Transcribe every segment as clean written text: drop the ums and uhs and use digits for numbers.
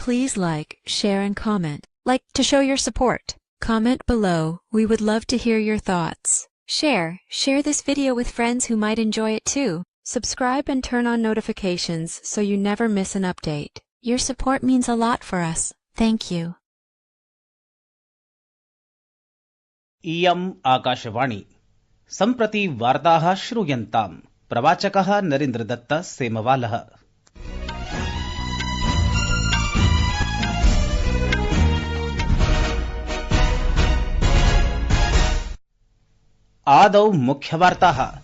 Please like, share and comment. Like to show your support. Comment below. We would love to hear your thoughts. Share this video with friends who might enjoy it too. Subscribe and turn on notifications so you never miss an update. Your support means a lot for us. Thank you. इयम् आकाशवाणी सम्प्रति वार्ताः श्रूयन्ताम्। प्रवाचकः नरेन्द्रदत्त सेमवालः। आदौ मुख्यवार्ताः।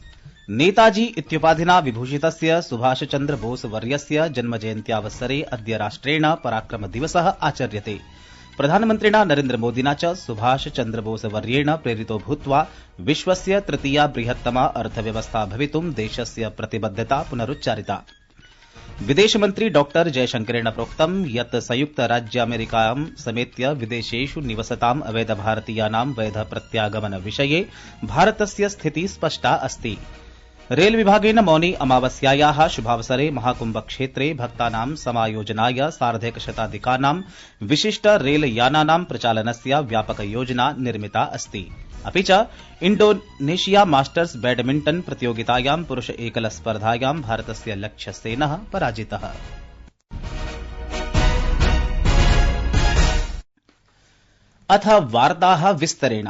नेताजी इत्युपाधिना विभूषितस्य सुभाषचन्द्र बोस वर्यस्य जन्मजयन्त्यावसरे अद्य राष्ट्रेण पराक्रम दिवसः आचर्यते। प्रधानमन्त्रिणा नरेन्द्र मोदिना च सुभाष चन्द्र बोस वर्येण प्रेरितो भूत्वा विश्वस्य तृतीया बृहत्तमा अर्थव्यवस्था भवितुं देशस्य प्रतिबद्धता पुनरुच्चारिता। विदेशमन्त्री डॉ जयशंकरेण प्रोक्तं यत् संयुक्तराज्यामेरिकां समेत्य विदेशेषु निवसताम् अवैध भारतीयानां वैध प्रत्यागमन विषये भारतस्य स्थितिः स्पष्टा अस्ति। रेल विभागेन मौनी अमावस्यायाः शुभावसरे महाकुम्भ क्षेत्रे भक्तानां समायोजनाय सार्धैकशताधिकानां विशिष्ट रेलयानानां प्रचालनस्य व्यापक योजना निर्मिता अस्ति। अपि च इण्डोनेशिया मास्टर्स बैडमिण्टन प्रतियोगितायां पुरुष एकल स्पर्धायां भारतस्य लक्ष्यसेनः पराजितः। अथ वार्ताः विस्तरेण।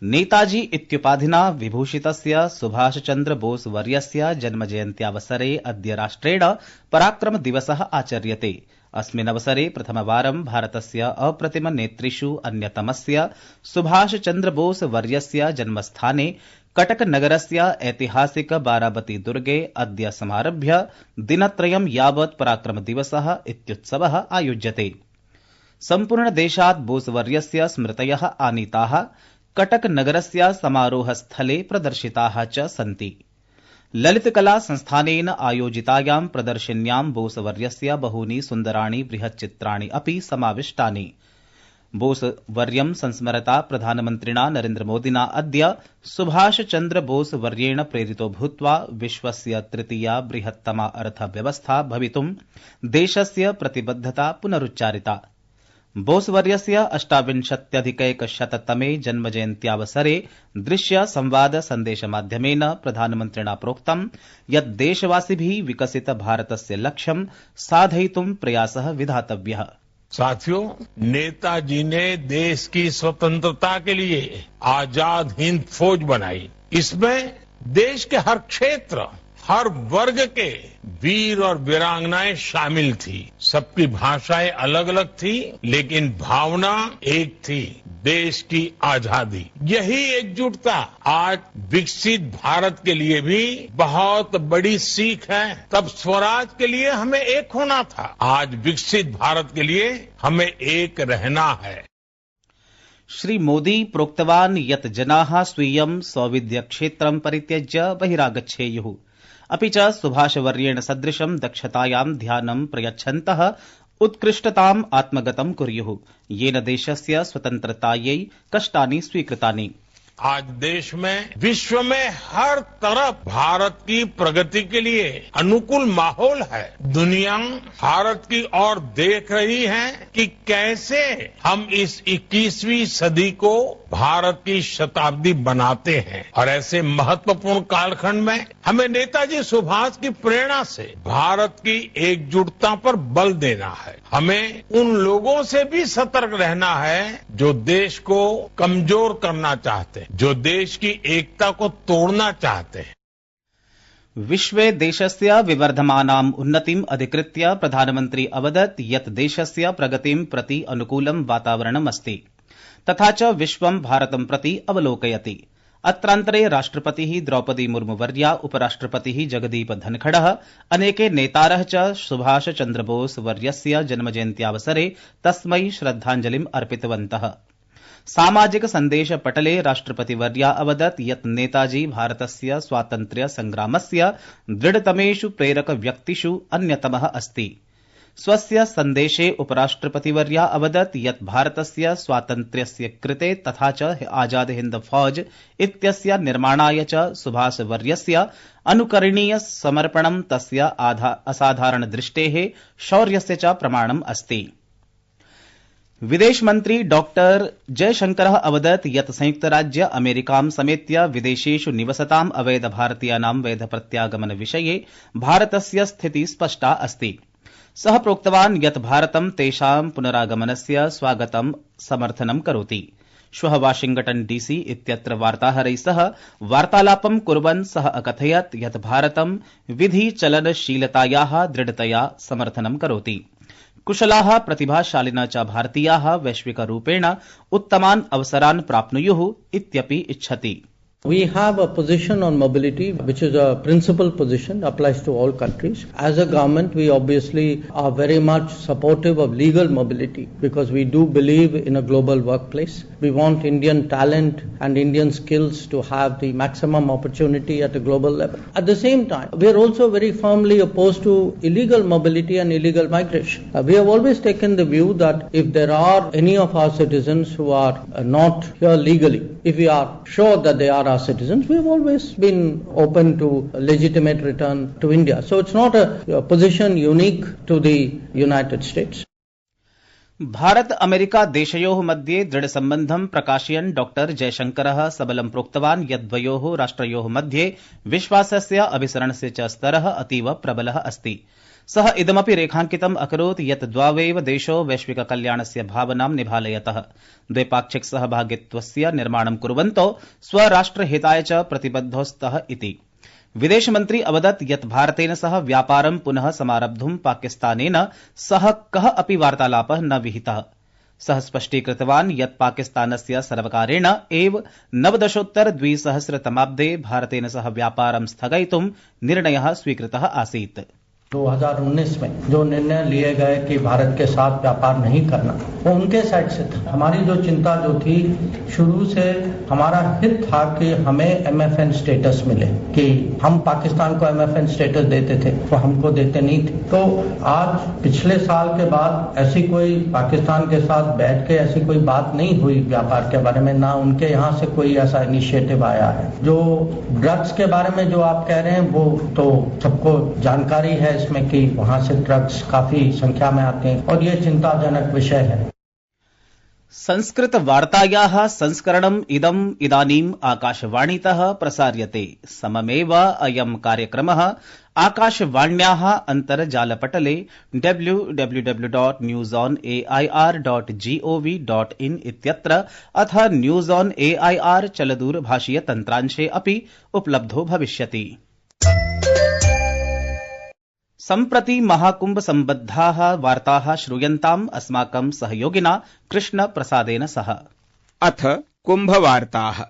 नेताजी इत्युपाधिना विभूषितस्य सुभाषचन्द्र बोस वर्यस्य जन्मजयन्त्यावसरे अद्य राष्ट्रेण पराक्रम दिवसः आचर्यते। अस्मिन् अवसरे प्रथमवारं भारतस्य अप्रतिम नेतृषु अन्यतमस्य सुभाषचन्द्र बोस वर्यस्य जन्मस्थाने कटक नगरस्य ऐतिहासिक बाराबती दुर्गे अद्य समारभ्य दिनत्रयं यावत् पराक्रम दिवसः इत्युत्सवः आयोज्यते। सम्पूर्ण देशात् बोसवर्यस्य स्मृतयः आनीताः कटक नगरस्य समारोहस्थले प्रदर्शिताः च सन्ति। ललितकला संस्थानेन आयोजितायां प्रदर्शिन्यां बोसवर्यस्य बहूनि सुन्दराणि बृहच्चित्राणि अपि समाविष्टानि। बोसवर्यं संस्मरता प्रधानमन्त्रिणा नरेन्द्र मोदिना अद्य सुभाषचन्द्र बोस वर्येण प्रेरितो भूत्वा विश्वस्य तृतीया बृहत्तमा अर्थव्यवस्था भवितुं देशस्य प्रतिबद्धता पुनरुच्चारिता। बोसवर्यस्य 88अधिकैकशततमे जन्मजयन्त्यावसरे दृश्य संवाद सन्देशमाध्यमेन प्रधानमन्त्रिणा प्रोक्तं यत् देशवासिभिः विकसित भारतस्य लक्ष्यं साधयितुं प्रयासः विधातव्यः। साथियों, नेताजी ने देश की स्वतंत्रता के लिए आजाद हिंद फौज बनाई। इसमें देश के हर क्षेत्र, हर वर्ग के वीर और वीरांगनाएं शामिल थी। सबकी भाषाएं अलग अलग थी, लेकिन भावना एक थी, देश की आजादी। यही एकजुटता आज विकसित भारत के लिए भी बहुत बड़ी सीख है। तब स्वराज के लिए हमें एक होना था, आज विकसित भारत के लिए हमें एक रहना है। श्री मोदी प्रोक्तवान् यत् जनाः स्वीयं सौविध्यक्षेत्रं परित्यज्य बहिरागच्छेयुः। अपि च सुभाषवर्येण सदृशं दक्षतायां ध्यानं प्रयच्छन्तः उत्कृष्टताम् आत्मगतं कुर्युः, येन देशस्य स्वतन्त्रतायै कष्टानि स्वीकृतानि। आज देश में, विश्व में हर तरफ भारत की प्रगति के लिए अनुकूल माहौल है। दुनिया भारत की ओर देख रही है कि कैसे हम इस 21वीं सदी को भारत की शताब्दी बनाते हैं। और ऐसे महत्वपूर्ण कालखंड में हमें नेताजी सुभाष की प्रेरणा से भारत की एकजुटता पर बल देना है। हमें उन लोगों से भी सतर्क रहना है जो देश को कमजोर करना चाहते हैं, जो देश की एकता को तोड़ना चाहते हैं। विश्वे देशस्य विवर्धमानाम् उन्नतिम् अधिकृत्य प्रधानमन्त्री अवदत् यत् देशस्य प्रगतिं प्रति अनुकूलं वातावरणम् अस्ति, तथा च विश्वं भारतं प्रति अवलोकयति। अत्रान्तरे राष्ट्रपतिः द्रौपदी मुर्मुवर्या, उपराष्ट्रपतिः जगदीप धनखडः, अनेके नेतारः च सुभाष चन्द्र बोस वर्यस्य जन्मजयन्त्यावसरे तस्मै श्रद्धाञ्जलिम् अर्पितवन्तः। सामाजिक सन्देश पटले राष्ट्रपतिवर्या अवदत् यत् नेताजी भारतस्य स्वातन्त्र्य संग्रामस्य दृढतमेषु प्रेरक व्यक्तिषु अन्यतमः अस्ति। स्वस्य सन्देशे उपराष्ट्रपतिवर्या अवदत् यत् भारतस्य स्वातन्त्र्यस्य कृते तथा च आजाद हिन्द फौज इत्यस्य निर्माणाय च सुभाषवर्यस्य अनुकरणीय समर्पणं तस्य असाधारण दृष्टेः शौर्यस्य च प्रमाणम् अस्ति। विदेश मन्त्री डॉक्टर जयशंकरः अवदत् यत् संयुक्तराज्य अमेरिकां समेत्य विदेशेषु निवसताम् अवैध भारतीयानां वैध प्रत्यागमन विषये भारतस्य स्थितिः स्पष्टा अस्ति। सः प्रोक्तवान् यत् भारतं तेषां पुनरागमनस्य स्वागतं समर्थनं करोति। श्वः वाशिंगटन डीसी इत्यत्र वार्ताहरैः सह वार्तालापं कुर्वन् सः अकथयत् यत् भारतं विधि चलनशीलतायाः दृढतया समर्थनं करोति। कुशलाः प्रतिभाशालिनः च भारतीयाः वैश्विकरूपेण उत्तमान् अवसरान् प्राप्नुयुः इत्यपि इच्छति। We have a position on mobility, which is a principal position, applies to all countries. As a government, we obviously are very much supportive of legal mobility because we do believe in a global workplace. We want Indian talent and Indian skills to have the maximum opportunity at a global level. At the same time, we are also very firmly opposed to illegal mobility and illegal migration. We have always taken the view that if there are any of our citizens who are not here legally, if we are sure that they are our citizens, we have always been open to legitimate return to India. So it's not a position unique to the United States. Bharat America देशयोः मध्ये दृढसम्बन्धं प्रकाशयन् doctor जयशंकरः सबलं प्रोक्तवान् यत् द्वयोः राष्ट्रयोः मध्ये विश्वासस्य अभिसरणस्य च स्तरः अतीव प्रबलः अस्ति। सः इदमपि रेखाङ्कितम् अकरोत् यत् द्वावेव देशौ वैश्विककल्याणस्य भावनां निभालयतः द्वैपाक्षिक सहभागित्वस्य निर्माणं कुर्वन्तौ स्वराष्ट्रहिताय च प्रतिबद्धौ स्तः इति। विदेशमन्त्री अवदत् यत् भारतेन सह व्यापारं पुनः समारब्धुं पाकिस्तानेन सह कः अपि वार्तालापः न विहितः। सः स्पष्टीकृतवान् यत् पाकिस्तानस्य सर्वकारेण एव नवदशोत्तर 2000 भारतेन सह व्यापारं स्थगयितुं निर्णयः स्वीकृतः आसीत्। 2019 में जो निर्णय लिए गए कि भारत के साथ व्यापार नहीं करना, वो उनके साइड से था। हमारी जो चिंता जो थी, शुरू से हमारा हित था कि हमें MFN स्टेटस मिले, कि हम पाकिस्तान को MFN स्टेटस देते थे, वो हमको देते नहीं थे। तो आज पिछले साल के बाद ऐसी कोई पाकिस्तान के साथ बैठ के ऐसी कोई बात नहीं हुई व्यापार के बारे में, ना उनके यहाँ से कोई ऐसा इनिशिएटिव आया है। जो ड्रग्स के बारे में जो आप कह रहे हैं, वो तो सबको जानकारी है इसमें कि वहां से ड्रग्स काफी संख्या में आते हैं और ये चिंताजनक विषय है। संस्कृत वार्तायाः संस्करणम् इदानीम् आकाशवाणीतः प्रसार्यते। सममेव अयं कार्यक्रमः आकाशवाण्याः अन्तर्जालपटले www.newsonair.gov.in इत्यत्र अथ न्यूज ऑन AIR चलदूरभाषीय तन्त्रांशे अपि उपलब्धो भविष्यति। सम्प्रति महाकुंभ सम्बद्धाः वार्ताः श्रूयन्ताम् अस्माकं सहयोगिना कृष्ण प्रसादेन सह। अथ कुंभ वार्ताः।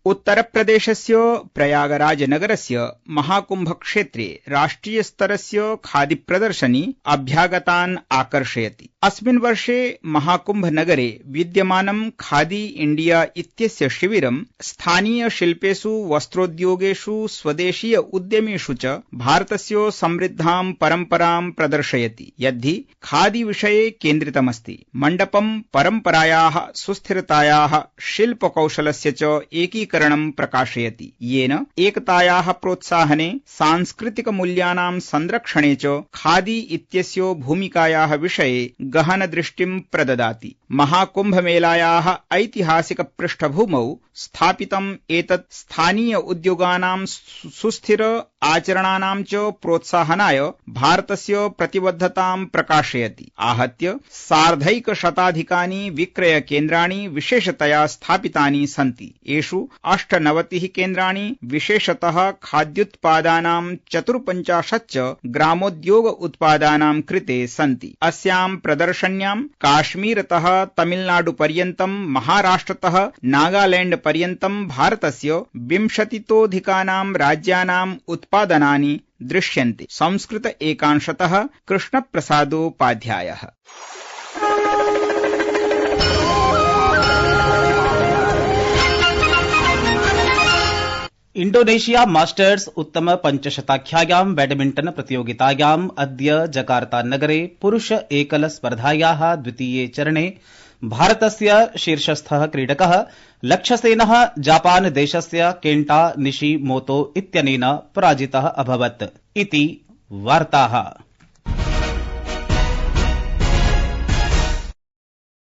उत्तरप्रदेशस्य प्रयागराज नगरस्य महाकुंभ क्षेत्रे राष्ट्रिय स्तरस्य खादी प्रदर्शनी अभ्यागतान् आकर्षयति। अस्मिन् वर्षे महाकुंभ नगरे विद्यमानं खादी इंडिया इत्यस्य शिविरं स्थानीय शिल्पेषु, वस्त्रोद्योगेषु, स्वदेशीय उद्यमेषु च भारतस्य समृद्धां परम्परां प्रदर्शयति, यद्धि खादी विषये केन्द्रितमस्ति। मण्डपं परम्परायाः सुस्थिरतायाः, शिल्पकौशलस्य च एकीकरणं प्रकाशयति, येन एकतायाः प्रोत्साहने, सांस्कृतिकमूल्यानां संरक्षणे च खादी इत्यस्य भूमिकायाः विषये गहन दृष्टिं प्रददाति। महाकुम्भमेलायाः ऐतिहासिक पृष्ठभूमौ स्थापितम् एतत् स्थानीय उद्योगानां सुस्थिर आचरणानां च प्रोत्साहनाय भारतस्य प्रतिबद्धतां प्रकाशयति। आहत्य सार्धैकशताधिकानि विक्रय केन्द्राणि विशेषतया स्थापितानि सन्ति। एषु 98 केन्द्राणि विशेषतः खाद्योत्पादानां 54 च ग्रामोद्योग उत्पादानां कृते सन्ति। अस्यां प्रदर्शन्यां काश्मीरतः तमिलनाडु पर्यन्तं, महाराष्ट्रतः नागालैंड पर्यन्तं भारतस्य 20तोऽधिकानां राज्यानाम् उत्पादनानि दृश्यन्ते। संस्कृत एकांशतः कृष्णप्रसादोपाध्यायः। इंडोनेशिया मास्टर्स उत्तम पंचशताख्यायां बैडमिंटन प्रतियोगितायाम् अद्य जकार्ता नगरे पुरुष एकल स्पर्धायाः द्वितीये चरणे भारतस्य शीर्षस्थः क्रीडकः लक्ष्यसेनः जापान देशस्य केन्टा निशिमोतो इत्यनेन पराजितः अभवत् इति वार्ताः।